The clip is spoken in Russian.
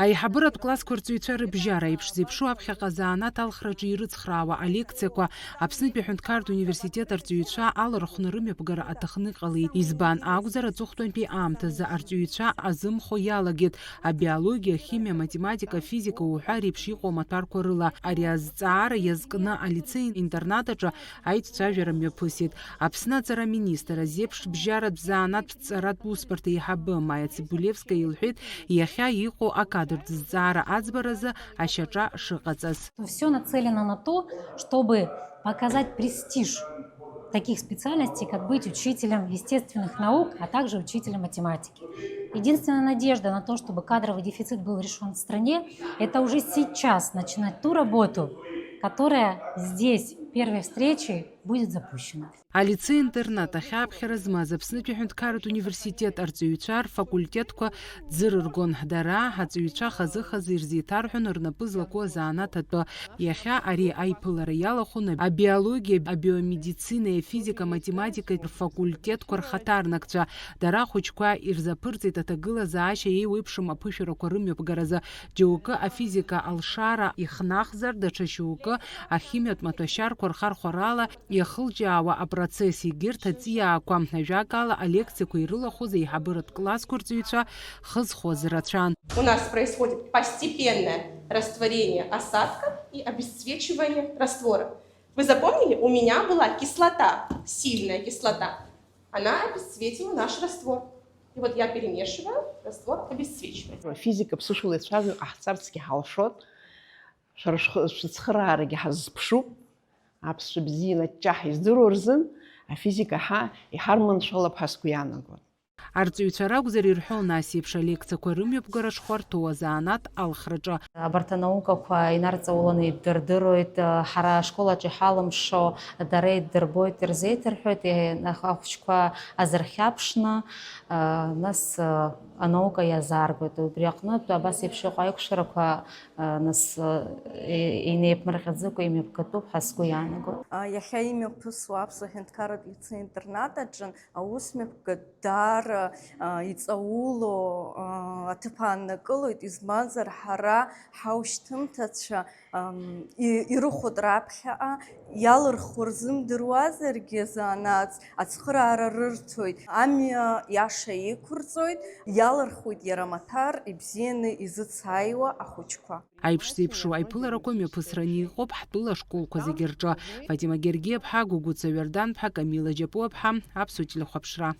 Аиҳабыратә классқәа рҵаҩцәа рыбжьара еиԥш зеиԥшу аԥхьаҟа заанаҭ алхраҿы ирыцхраауа алекциақәа Аԥснытәи аҳәынҭқарратә университет арҵаҩцәа алархәны рымҩаԥгара аҭахны иҟалеит. Избан акәзар, аҵыхәтәантәи аамҭазы арҵаҩцәа азымхо иалагеит абиологиа, ахимиа, математика, физика уҳәа реиԥш иҟоу амаҭәарқәа рыла. Ари азҵаара иазкны алицеи-интернатаҿы аиццәажәара мҩаԥысит. Аԥсны аҵара аминистр азеиԥш бжьаратә заанаҭтә ҵаратә усбарҭа еиҳабы Маиа Цибулевскиа илҳәеит, иахьа иҟоу акадр зҵаара аӡбаразы ашьаҿа шыҟаҵаз. Все нацелено на то, чтобы показать престиж таких специальностей, как быть учителем естественных наук, а также учителем математики. Единственная надежда на то, чтобы кадровый дефицит был решен в стране, это уже сейчас начинать ту работу, которая здесь, первой встречей, будет запущена. Алицеи-интернат ахьааԥхьара змаз Аԥснытәи аҳәынҭқарратә университет арҵаҩцәа рфакультетқәа ӡырыргон. Дара аҵаҩцәа хазы-хазы ирзеиҭарҳәон рнапы злаку азаанаҭ атәы. Иахьа ари аиԥылара иалахәын абиологиа, абиомедицина, афизика, математика рфакультетқәа рхаҭарнакцәа. Дара ахәыҷқәа ирзаԥырҵеит аҭагылазаашьа еиуеиԥшым аԥышәарақәа рымҩаԥгаразы. Џьоукы афизика алшара ихнахзар, даҽа шьоукы ахимиатә маҭәашьарқәа рхархәарала иахылҷаауа апроцесс егьырҭ аҵиаақәа. Ажәакала алекциақәа ирылахәыз аиҳабыратә классқәа рҵаҩцәа хызхуаз рацәан. У нас происходит постепенное растворение осадка и обесцвечивание раствора. Вы запомнили? У меня была кислота, сильная кислота. Она обесцветила наш раствор. И вот я перемешиваю, раствор обесцвечивает. Физика ԥсышәала ицәажәо ҟаҳҵарцгьы ҳалшот, шәара шәыцхыраарагьы ҳазԥшуп. Аԥсшәа бзианы ҷаҳ издыруа рзын афизика иҳарманшәалап ҳәа сгәы иаанагон. Арҵаҩцәа ракәзар ирҳәон нас еиԥш алекциақәа рымҩаԥгара шхәарҭоу азаанаҭ алхраҿы. Абарҭ анаукақәа инарҵауланы идырдыруеит, ҳара ашколаҿы иҳалымшо дара идырбоит, ирзеиҭарҳәоит, ахәыҷқәа азырхьаԥшны, нас анаука иазааргоит. Убри аҟнытә абас еиԥш иҟоу аиқәшарақәа нас инеиԥмырҟьаӡыкәа имҩаԥгатәуп ҳәа сгәы иаанагоит. Иахьа имҩаԥысуа Аԥсуа аҳәынҭқарратә лицеи-интернат аҿын аусмҩаԥгатә даара иҵауло аҭыԥ ааннакылоит, избанзар ҳара ҳаушьҭымҭацәа ирыхәот раԥхьаҟа, иалырхуа рзымдыруазаргьы заанаҵ ацхыраара рырҭоит, амҩа иаша иқәырҵоит, иалырхуеит иара амаҭәар ибзианы изыцааиуа ахәыҷқәа. Аиԥш зеиԥшу аиԥыларақәа мҩаԥысраны иҟоуп ҳтәыла ашколқәа зегьы рҿы. Фатима Гергиаԥҳа, Гугуца Ҩардан-ԥҳа, Камила Џьапуаԥҳа, Аԥсуа телехәаԥшра.